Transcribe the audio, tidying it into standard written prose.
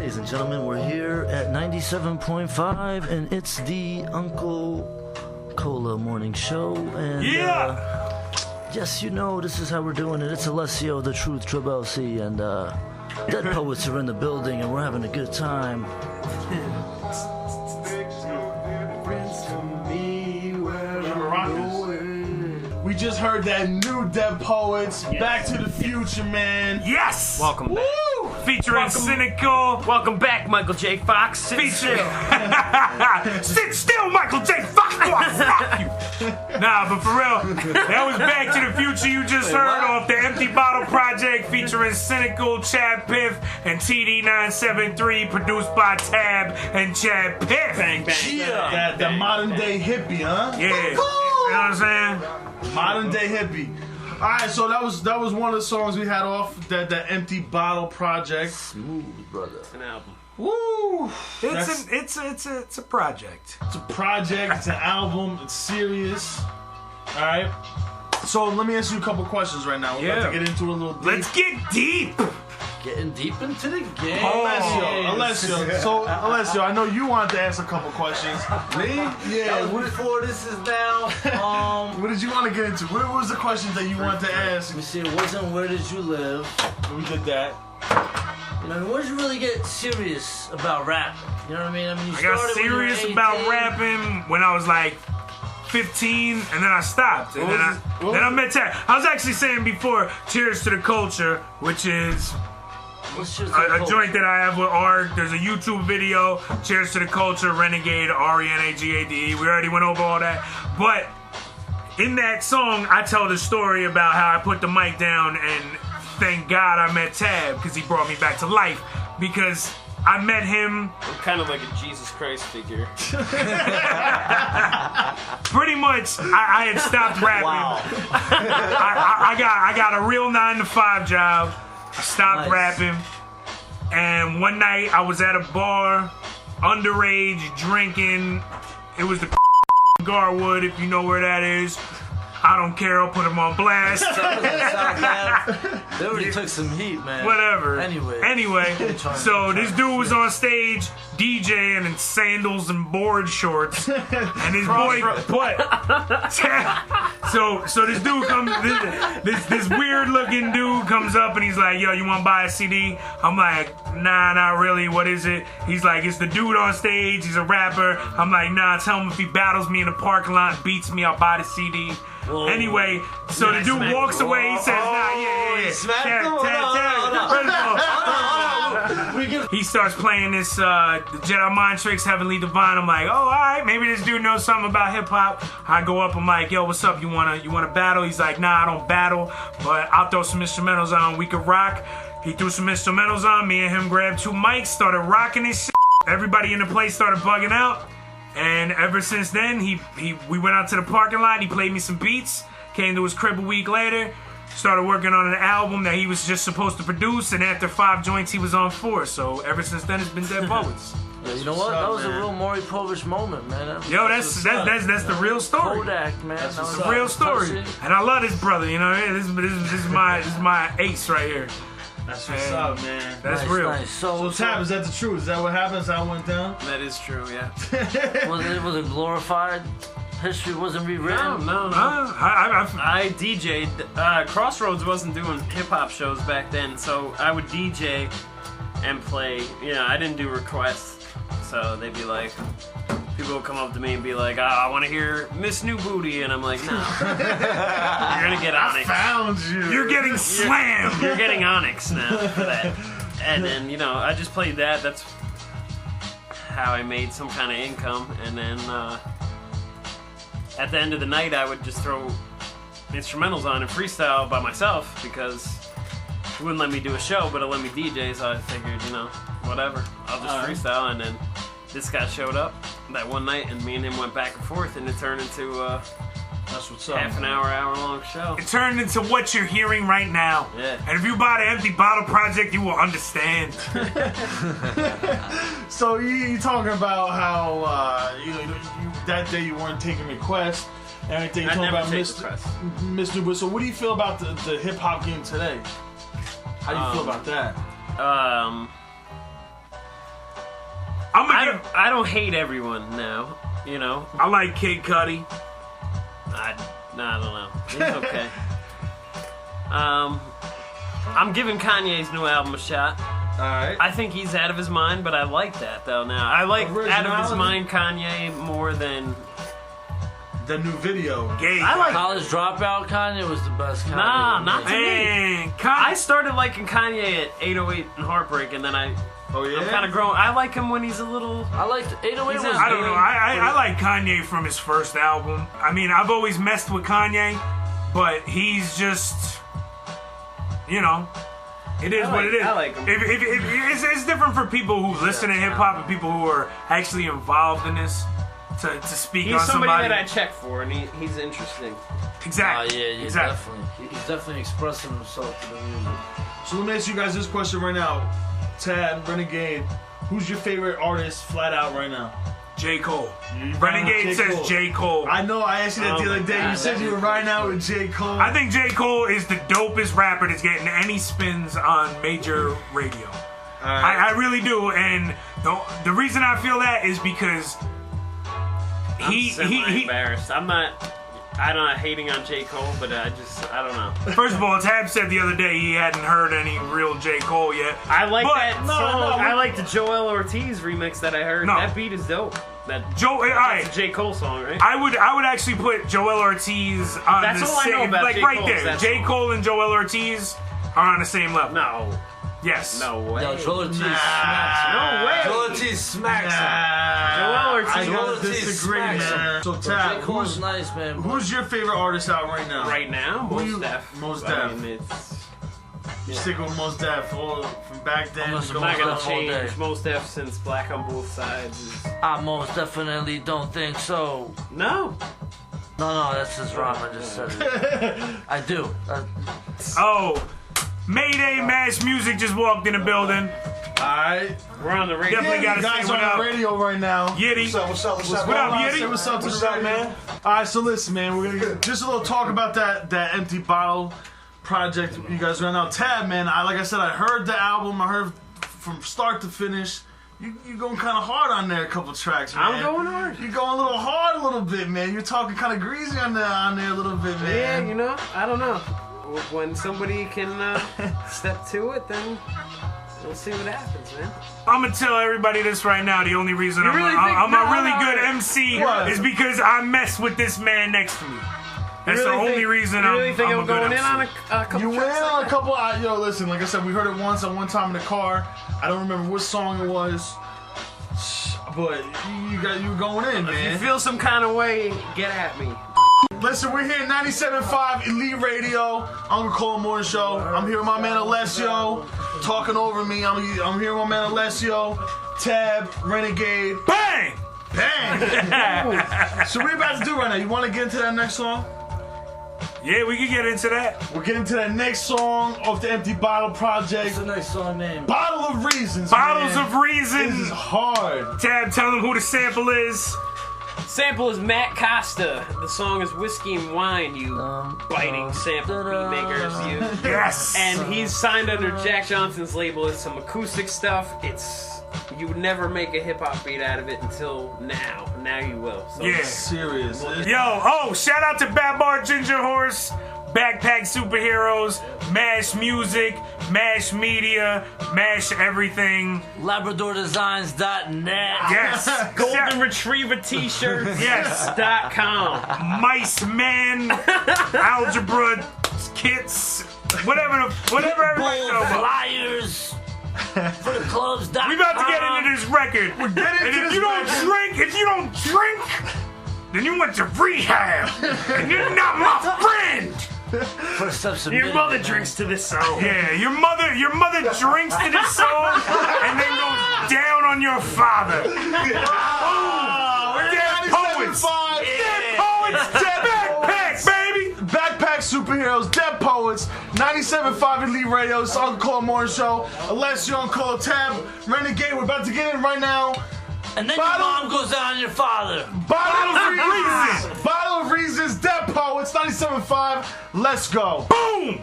Ladies and gentlemen, we're here at 97.5, and it's the Uncle Cola Morning Show. And yes, you know, this is how we're doing it. It's Alessio, the Truth, Trabelsi, and Dead Poets are in the building, and we're having a good time. We just heard that new Dead Poets, Back to the Future, man. Yes! Welcome back. Woo! Featuring Cynical. Welcome back, Michael J. Fox. Sit still. Sit still, Michael J. Fox! Fuck you! Nah, but for real, that was Back to the Future you just heard off the Empty Bottle Project featuring Cynical, Chad Piff, and TD973, produced by Tab and Chad Piff. Bang, bang. Yeah. That modern day hippie, huh? Yeah. You know what I'm saying? Modern day hippie. All right, so that was one of the songs we had off that Empty Bottle Project. Smooth, brother. It's an album. Woo! It's a project. It's a project. It's an album. It's serious. All right. So let me ask you a couple questions right now. We're about to get into it a little deep. Let's get deep. Getting deep into the game. Alessio, I know you wanted to ask a couple questions. Me? Yeah. Before this is now. What did you want to get into? What was the questions that you wanted to ask? Let me see. It wasn't where did you live? We did that. You know, when did you really get serious about rap? You know what I mean? I got serious about rapping when I was like 15, and then I stopped. And then I met Tab. I was actually saying before, Cheers to the Culture, which is a joint that I have with Art. There's a YouTube video, Cheers to the Culture, Renegade, RENAGADE. We already went over all that. But in that song, I tell the story about how I put the mic down, and thank God I met Tab, because he brought me back to life. Because I met him. I'm kind of like a Jesus Christ figure. Pretty much, I had stopped rapping. Wow. I got a real 9-to-5 job. I stopped rapping, and one night I was at a bar, underage, drinking. It was the Garwood, if you know where that is. I don't care, I'll put them on blast. They already took some heat, man. Whatever. Anyway, so this dude was on stage DJing in sandals and board shorts, and his boy, so this dude comes, this weird looking dude comes up and he's like, "Yo, you want to buy a CD?" I'm like, "Nah, not really. What is it?" He's like, "It's the dude on stage. He's a rapper." I'm like, "Nah, tell him if he battles me in the parking lot and beats me, I'll buy the CD." Whoa. Anyway, so the dude walks away. He says, "Nah, yeah. He starts playing this Jedi Mind Tricks, Heavenly Divine. I'm like, "Oh, all right, maybe this dude knows something about hip hop." I go up. I'm like, "Yo, what's up? You wanna battle?" He's like, "Nah, I don't battle, but I'll throw some instrumentals on. We could rock." He threw some instrumentals on. Me and him grabbed 2 mics, started rocking this shit. Everybody in the place started bugging out. And ever since then, we went out to the parking lot. He played me some beats. Came to his crib a week later. Started working on an album that he was just supposed to produce. And after 5 joints, he was on 4. So ever since then, it's been Dead Poets. Yeah, you know what? That was a real Maury Povich moment, man. Yo, that's the real story. Kodak, man. That's the real story. And I love this brother. You know, this is my ace right here. That's what's up, man. That's real. Nice. So Tab, is that the truth? Is that what happened? Is that what went down? That is true, yeah. Was it glorified? History wasn't rewritten? No. I DJ'd. Crossroads wasn't doing hip-hop shows back then, so I would DJ and play. You know, I didn't do requests, so they'd be like... People would come up to me and be like, "I want to hear Miss New Booty," and I'm like, "No, you're gonna get Onyx. I found you. You're getting slammed. You're getting Onyx now for that." And then I just played that. That's how I made some kind of income. And then at the end of the night, I would just throw instrumentals on and freestyle by myself because it wouldn't let me do a show, but it let me DJ. So I figured, whatever, I'll just freestyle. And then this guy showed up that one night, and me and him went back and forth, and it turned into that's what's up, half an hour-long show. It turned into what you're hearing right now. Yeah. And if you buy the Empty Bottle Project, you will understand. So you talking about how that day you weren't taking requests and everything. You talking about Miss New Booty. So what do you feel about the hip hop game today? How do you feel about that? I don't hate everyone now. You know. I like Kid Cudi. I don't know. He's okay. I'm giving Kanye's new album a shot. Alright. I think he's out of his mind, but I like that though now. I like out of his mind Kanye more than the new video. Gay. I like College Dropout Kanye was the best Kanye. Nah, not to me. Man, I started liking Kanye at 808 and Heartbreak, and then I'm kind of growing. I like him when he's a little. I liked 808 was I don't know. I like Kanye from his first album. I mean, I've always messed with Kanye, but he's just, you know, it is what it is. I like him. It's different for people who listen to hip hop and people who are actually involved in this to speak on somebody. He's somebody that I check for, and he's interesting. Exactly. Yeah, exactly. definitely. He's definitely expressing himself to the music. So let me ask you guys this question right now. Tab, Renegade, who's your favorite artist flat out right now? J. Cole. You Renegade says Cole. J. Cole. I know, I asked you that the other day. You said you were riding out with J. Cole. I think J. Cole is the dopest rapper that's getting any spins on major radio. I really do, and the reason I feel that is because I'm embarrassed. I'm not hating on J. Cole, but I don't know. First of all, Tab said the other day he hadn't heard any real J. Cole yet. I like that song. I like the Joel Ortiz remix that I heard. No. That beat is dope. That's alright. a J. Cole song, right? I would actually put Joel Ortiz on That's the all I know same, about like J. right Cole's there. that J. song. Cole and Joel Ortiz are on the same level. No. Yes. No way. Yo, Joel Ortiz smacks. No way. Joel Ortiz smacks. Joel Ortiz. I gotta Ortiz disagree, smacks man. So, J. Tab, Cole's nice, man. who's your favorite artist out right now? Right now, Who Mos you- Def. Mos I Def. mean, it's You stick with Mos Def from back then. I'm going not gonna Def all day. change Mos Def since Black on Both Sides. I most definitely don't think so. No. No, that's his rhyme. I just said it. I do. Oh, Mayday Mass Music just walked in the building. Alright. We're on the radio. Definitely You gotta guys say what on up. the radio right now. Yitty. What's up? What up, Yitty? Say what's up to What's the up, radio. man? Alright, so listen, man. We're gonna get just a little talk about that empty bottle project you guys right now. Tab, man. Like I said, I heard the album. I heard from start to finish. You going kind of hard on there a couple tracks, man. I'm going hard. You're going a little hard a little bit, man. You're talking kind of greasy on there a little bit, man. Yeah, you know, I don't know. When somebody can step to it, then we'll see what happens, man. I'm gonna tell everybody this right now. The only reason You I'm really a think- really no. good MC What? is because I mess with this man next to me. That's the only reason You really think I'm a I'm good going in MC. on a couple You went tracks on like a couple. Yo, listen. Like I said, we heard it once at one time in the car. I don't remember what song it was, but you were going in, that? If you man. feel some kind of way, get at me. Listen, we're here at 97.5 Elite Radio, Uncle Cole Morning Show. I'm here with my man Alessio, talking over me. I'm here with my man Alessio, Tab, Renegade. Bang! Bang! So what are you about to do right now? You want to get into that next song? Yeah, we can get into that. We're getting to that next song of the Empty Bottle Project. What's the next song name? Bottle of Reasons, Bottles man. of Reason. This is hard. Tab, tell them who the sample is. Sample is Matt Costa. The song is Whiskey and Wine, you biting sample beat makers, you. Yes. And he's signed under Jack Johnson's label. It's some acoustic stuff. You would never make a hip hop beat out of it until now. Now you will. So Yeah. Serious. Yo, shout out to Bad Bar Ginger Horse, Backpack Superheroes, Mash Music, Mash Media, Mash Everything. LabradorDesigns.net. Yes. Golden Retriever T-shirts. Yes. .com. Mice Man, Algebra Kits, whatever everybody Bull knows about. flyers for the clubs. We about to get into this record. getting And into if this you don't drink, then you went to rehab. And you're not my friend. First steps of Your midnight, mother man. drinks to this song. Yeah, your mother drinks to this song and then goes down on your father. Dead poets. Dead poets. Dead backpacks, baby. Backpack Superheroes, Dead Poets, 97.5 Elite Radio, it's Uncle Cole Morning Show. Alessio and Cole, Tab, Renegade, we're about to get in right now. And then Bottle- your mom goes down on your father. Bottle of Reasons. Reasons, Bottle of Reasons, Dead Poets, 97.5, let's go. Boom.